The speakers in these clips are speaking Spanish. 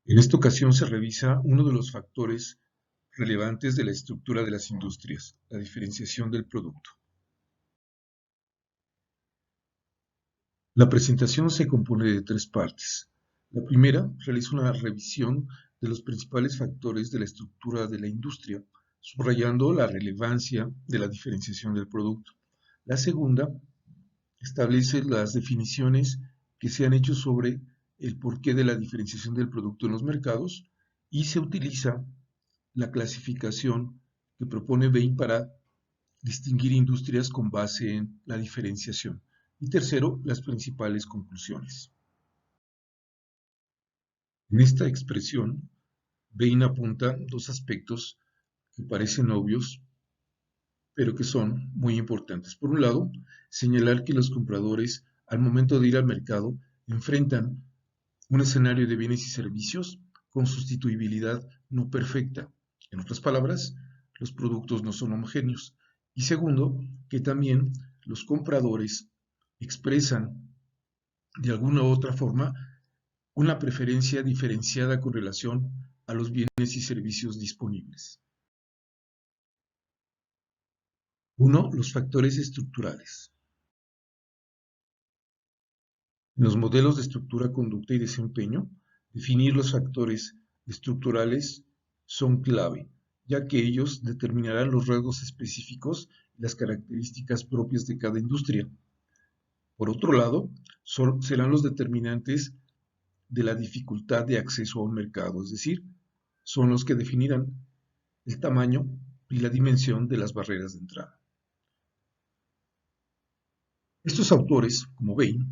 En esta ocasión se revisa uno de los factores relevantes de la estructura de las industrias, la diferenciación del producto. La presentación se compone de tres partes. La primera realiza una revisión de los principales factores de la estructura de la industria, subrayando la relevancia de la diferenciación del producto. La segunda establece las definiciones que se han hecho sobre el porqué de la diferenciación del producto en los mercados y se utiliza la clasificación que propone Bain para distinguir industrias con base en la diferenciación. Y tercero, las principales conclusiones. En esta expresión, Bain apunta dos aspectos que parecen obvios, pero que son muy importantes. Por un lado, señalar que los compradores, al momento de ir al mercado, enfrentan un escenario de bienes y servicios con sustituibilidad no perfecta. En otras palabras, los productos no son homogéneos. Y segundo, que también los compradores expresan de alguna u otra forma una preferencia diferenciada con relación a los bienes y servicios disponibles. 1. Los factores estructurales. En los modelos de estructura, conducta y desempeño, definir los factores estructurales son clave, ya que ellos determinarán los rasgos específicos y las características propias de cada industria. Por otro lado, serán los determinantes de la dificultad de acceso a un mercado, es decir, son los que definirán el tamaño y la dimensión de las barreras de entrada. Estos autores, como Bain,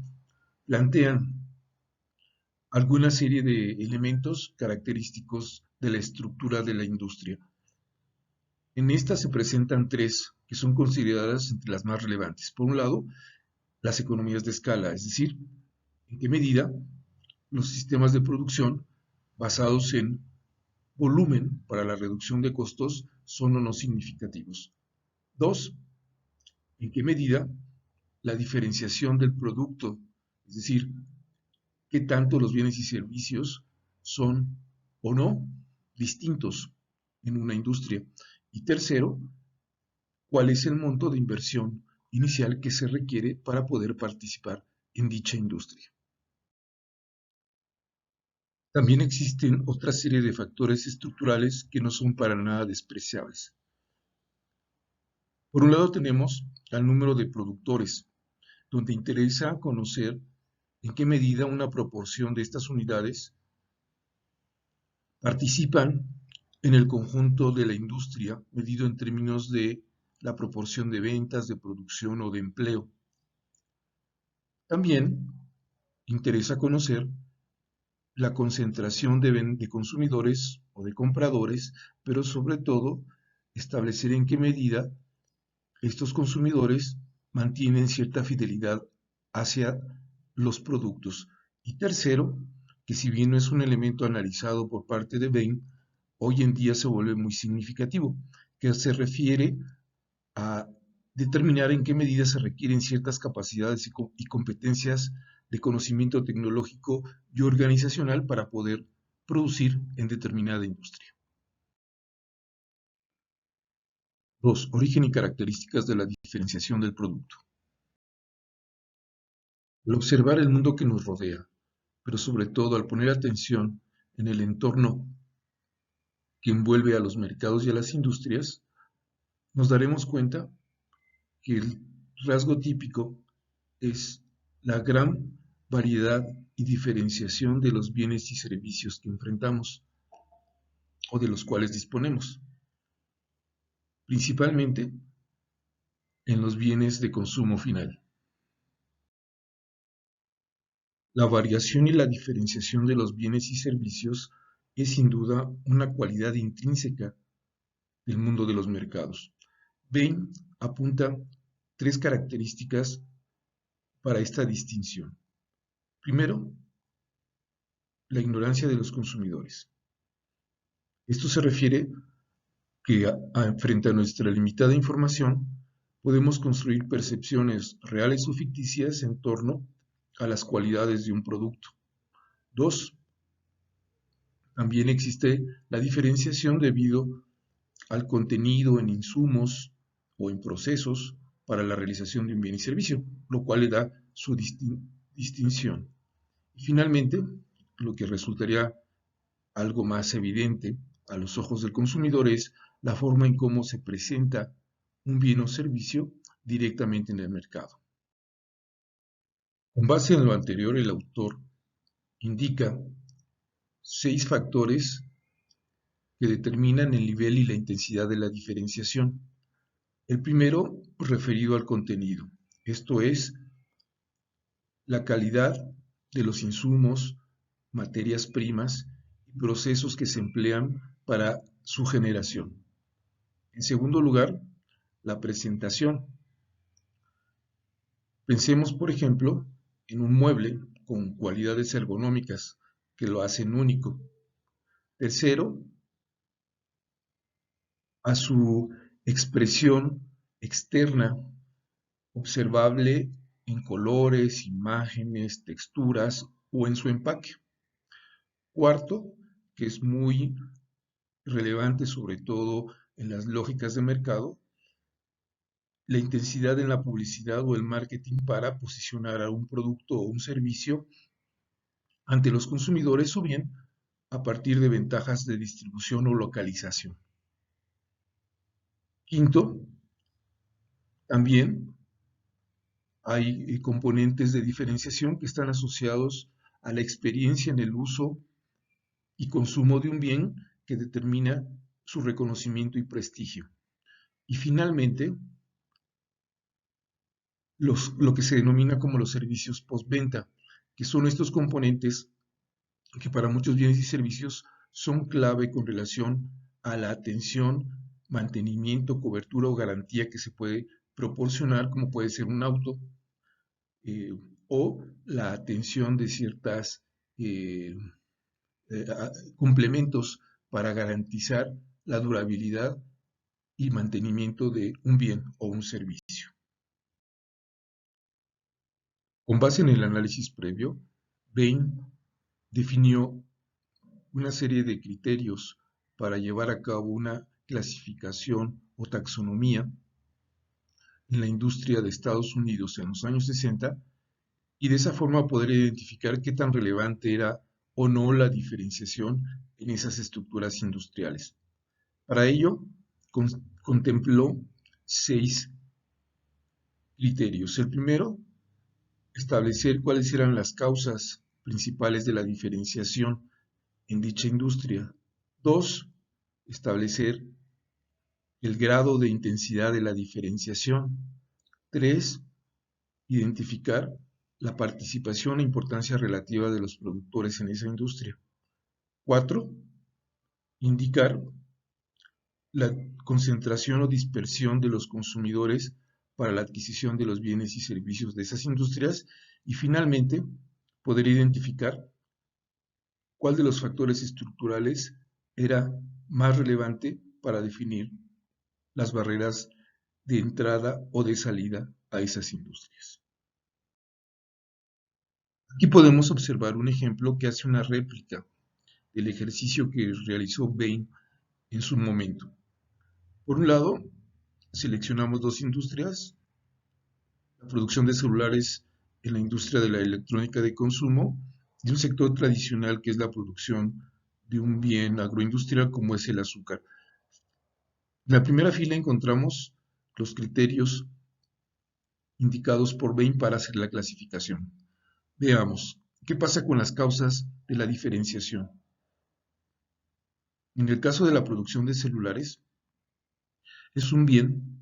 plantean alguna serie de elementos característicos de la estructura de la industria. En esta se presentan tres que son consideradas entre las más relevantes. Por un lado, las economías de escala, es decir, en qué medida los sistemas de producción basados en volumen para la reducción de costos son o no significativos. Dos, en qué medida la diferenciación del producto, es decir, qué tanto los bienes y servicios son o no distintos en una industria. Y tercero, cuál es el monto de inversión inicial que se requiere para poder participar en dicha industria. También existen otra serie de factores estructurales que no son para nada despreciables. Por un lado tenemos al número de productores, donde interesa conocer en qué medida una proporción de estas unidades participan en el conjunto de la industria, medido en términos de la proporción de ventas, de producción o de empleo. También interesa conocer la concentración de consumidores o de compradores, pero sobre todo establecer en qué medida estos consumidores mantienen cierta fidelidad hacia los productos. Y tercero, que si bien no es un elemento analizado por parte de Bain, hoy en día se vuelve muy significativo, que se refiere a determinar en qué medida se requieren ciertas capacidades y competencias de conocimiento tecnológico y organizacional para poder producir en determinada industria. 2. Origen y características de la diferenciación del producto. Al observar el mundo que nos rodea, pero sobre todo al poner atención en el entorno que envuelve a los mercados y a las industrias, nos daremos cuenta que el rasgo típico es la gran variedad y diferenciación de los bienes y servicios que enfrentamos o de los cuales disponemos, principalmente en los bienes de consumo final. La variación y la diferenciación de los bienes y servicios es sin duda una cualidad intrínseca del mundo de los mercados. Bain apunta tres características para esta distinción. Primero, la ignorancia de los consumidores. Esto se refiere que frente a nuestra limitada información podemos construir percepciones reales o ficticias en torno a las cualidades de un producto. 2. También existe la diferenciación debido al contenido en insumos o en procesos para la realización de un bien y servicio, lo cual le da su distinción. Y finalmente, lo que resultaría algo más evidente a los ojos del consumidor es la forma en cómo se presenta un bien o servicio directamente en el mercado. Con base en lo anterior, el autor indica 6 factores que determinan el nivel y la intensidad de la diferenciación. El primero, referido al contenido, esto es, la calidad de los insumos, materias primas y procesos que se emplean para su generación. En segundo lugar, la presentación. Pensemos, por ejemplo, en un mueble con cualidades ergonómicas que lo hacen único. Tercero, a su expresión externa, observable en colores, imágenes, texturas o en su empaque. Cuarto, que es muy relevante sobre todo en las lógicas de mercado, la intensidad en la publicidad o el marketing para posicionar a un producto o un servicio ante los consumidores o bien a partir de ventajas de distribución o localización. Quinto, también hay componentes de diferenciación que están asociados a la experiencia en el uso y consumo de un bien que determina su reconocimiento y prestigio. Y finalmente, lo que se denomina como los servicios postventa, que son estos componentes que para muchos bienes y servicios son clave con relación a la atención, mantenimiento, cobertura o garantía que se puede proporcionar, como puede ser un auto, eh, o la atención de ciertas complementos para garantizar la durabilidad y mantenimiento de un bien o un servicio. Con base en el análisis previo, Bain definió una serie de criterios para llevar a cabo una clasificación o taxonomía en la industria de Estados Unidos en los años 60 y de esa forma poder identificar qué tan relevante era o no la diferenciación en esas estructuras industriales. Para ello, contempló 6 criterios. El primero, establecer cuáles eran las causas principales de la diferenciación en dicha industria. 2, establecer el grado de intensidad de la diferenciación. 3, identificar la participación e importancia relativa de los productores en esa industria. 4, indicar la concentración o dispersión de los consumidores para la adquisición de los bienes y servicios de esas industrias. Y finalmente, poder identificar cuál de los factores estructurales era más relevante para definir las barreras de entrada o de salida a esas industrias. Aquí podemos observar un ejemplo que hace una réplica del ejercicio que realizó Bain en su momento. Por un lado, seleccionamos 2 industrias, la producción de celulares en la industria de la electrónica de consumo y un sector tradicional que es la producción de un bien agroindustrial como es el azúcar. En la primera fila encontramos los criterios indicados por Bain para hacer la clasificación. Veamos, ¿qué pasa con las causas de la diferenciación? En el caso de la producción de celulares, es un bien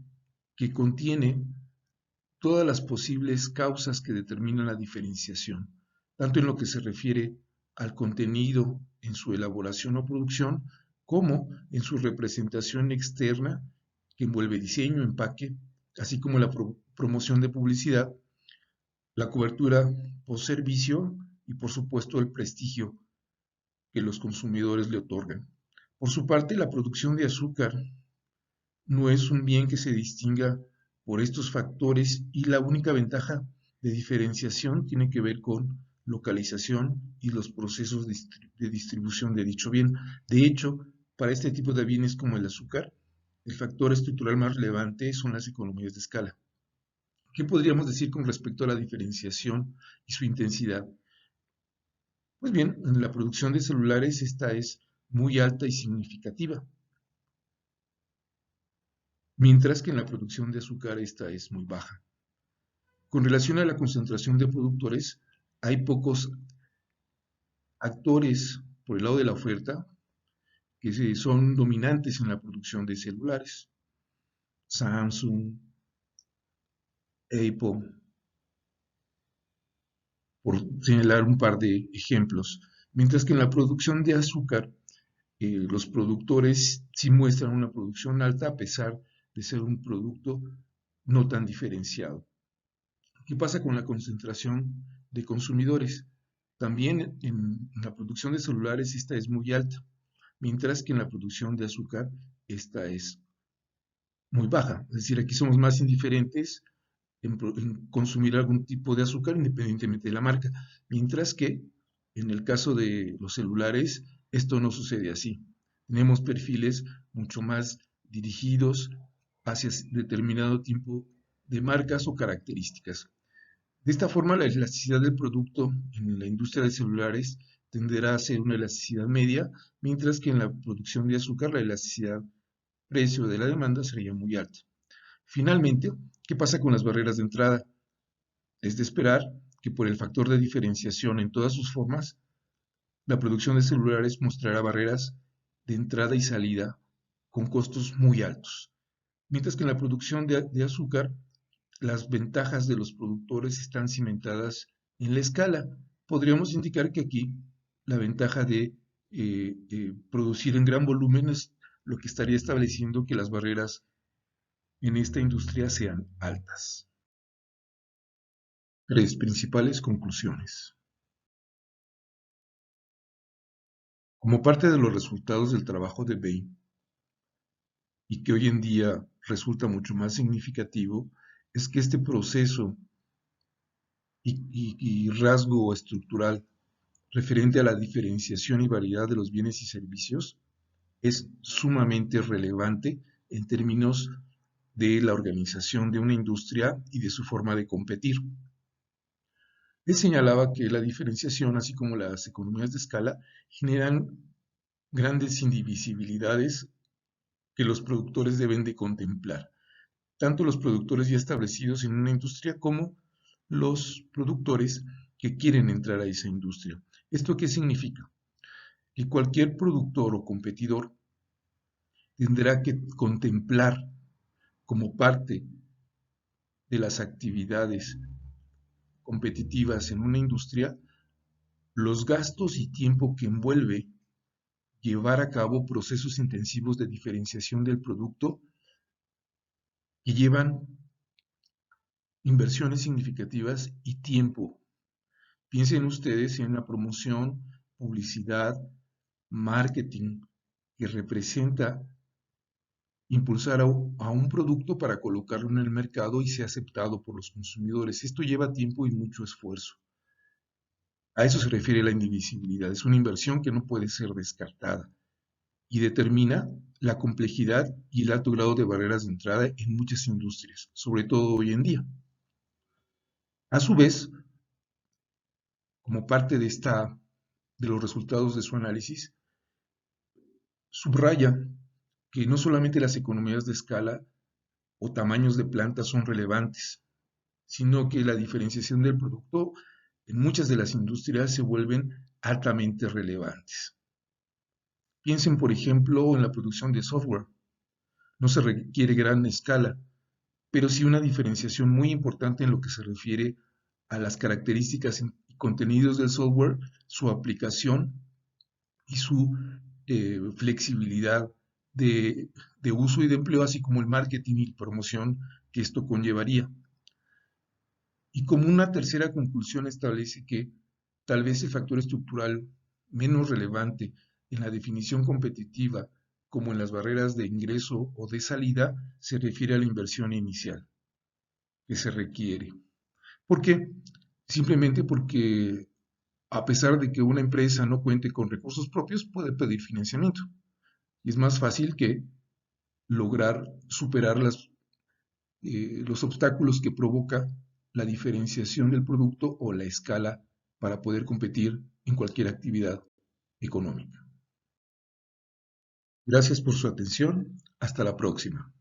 que contiene todas las posibles causas que determinan la diferenciación, tanto en lo que se refiere al contenido en su elaboración o producción, como en su representación externa, que envuelve diseño, empaque, así como la promoción de publicidad, la cobertura post servicio y por supuesto el prestigio que los consumidores le otorgan. Por su parte, la producción de azúcar no es un bien que se distinga por estos factores y la única ventaja de diferenciación tiene que ver con localización y los procesos de distribución de dicho bien. De hecho, para este tipo de bienes como el azúcar, el factor estructural más relevante son las economías de escala. ¿Qué podríamos decir con respecto a la diferenciación y su intensidad? Pues bien, en la producción de celulares esta es muy alta y significativa, mientras que en la producción de azúcar esta es muy baja. Con relación a la concentración de productores, hay pocos actores por el lado de la oferta que son dominantes en la producción de celulares. Samsung, Apple, por señalar un par de ejemplos. Mientras que en la producción de azúcar, los productores sí muestran una producción alta a pesar de ser un producto no tan diferenciado. ¿Qué pasa con la concentración de consumidores? También en la producción de celulares esta es muy alta, mientras que en la producción de azúcar esta es muy baja. Es decir, aquí somos más indiferentes en consumir algún tipo de azúcar independientemente de la marca, mientras que en el caso de los celulares esto no sucede así. Tenemos perfiles mucho más dirigidos hacia determinado tipo de marcas o características. De esta forma, la elasticidad del producto en la industria de celulares tenderá a ser una elasticidad media, mientras que en la producción de azúcar la elasticidad precio de la demanda sería muy alta. Finalmente, ¿qué pasa con las barreras de entrada? Es de esperar que por el factor de diferenciación en todas sus formas, la producción de celulares mostrará barreras de entrada y salida con costos muy altos, mientras que en la producción de azúcar las ventajas de los productores están cimentadas en la escala. Podríamos indicar que aquí la ventaja de producir en gran volumen es lo que estaría estableciendo que las barreras en esta industria sean altas. Tres principales conclusiones. Como parte de los resultados del trabajo de Bain, y que hoy en día resulta mucho más significativo, es que este proceso y rasgo estructural referente a la diferenciación y variedad de los bienes y servicios es sumamente relevante en términos de la organización de una industria y de su forma de competir. Él señalaba que la diferenciación, así como las economías de escala, generan grandes indivisibilidades que los productores deben de contemplar, tanto los productores ya establecidos en una industria como los productores que quieren entrar a esa industria. ¿Esto qué significa? Que cualquier productor o competidor tendrá que contemplar como parte de las actividades competitivas en una industria los gastos y tiempo que envuelve llevar a cabo procesos intensivos de diferenciación del producto que llevan inversiones significativas y tiempo. Piensen ustedes en la promoción, publicidad, marketing que representa impulsar a un producto para colocarlo en el mercado y sea aceptado por los consumidores. Esto lleva tiempo y mucho esfuerzo. A eso se refiere la indivisibilidad. Es una inversión que no puede ser descartada y determina la complejidad y el alto grado de barreras de entrada en muchas industrias, sobre todo hoy en día. A su vez, como parte de los resultados de su análisis, subraya que no solamente las economías de escala o tamaños de plantas son relevantes, sino que la diferenciación del producto en muchas de las industrias se vuelven altamente relevantes. Piensen, por ejemplo, en la producción de software. No se requiere gran escala, pero sí una diferenciación muy importante en lo que se refiere a las características y contenidos del software, su aplicación y su flexibilidad de uso y de empleo, así como el marketing y promoción que esto conllevaría. Y como una tercera conclusión establece que tal vez el factor estructural menos relevante en la definición competitiva, como en las barreras de ingreso o de salida, se refiere a la inversión inicial que se requiere. ¿Por qué? Simplemente porque a pesar de que una empresa no cuente con recursos propios, puede pedir financiamiento. Y es más fácil que lograr superar los obstáculos que provoca la diferenciación del producto o la escala para poder competir en cualquier actividad económica. Gracias por su atención. Hasta la próxima.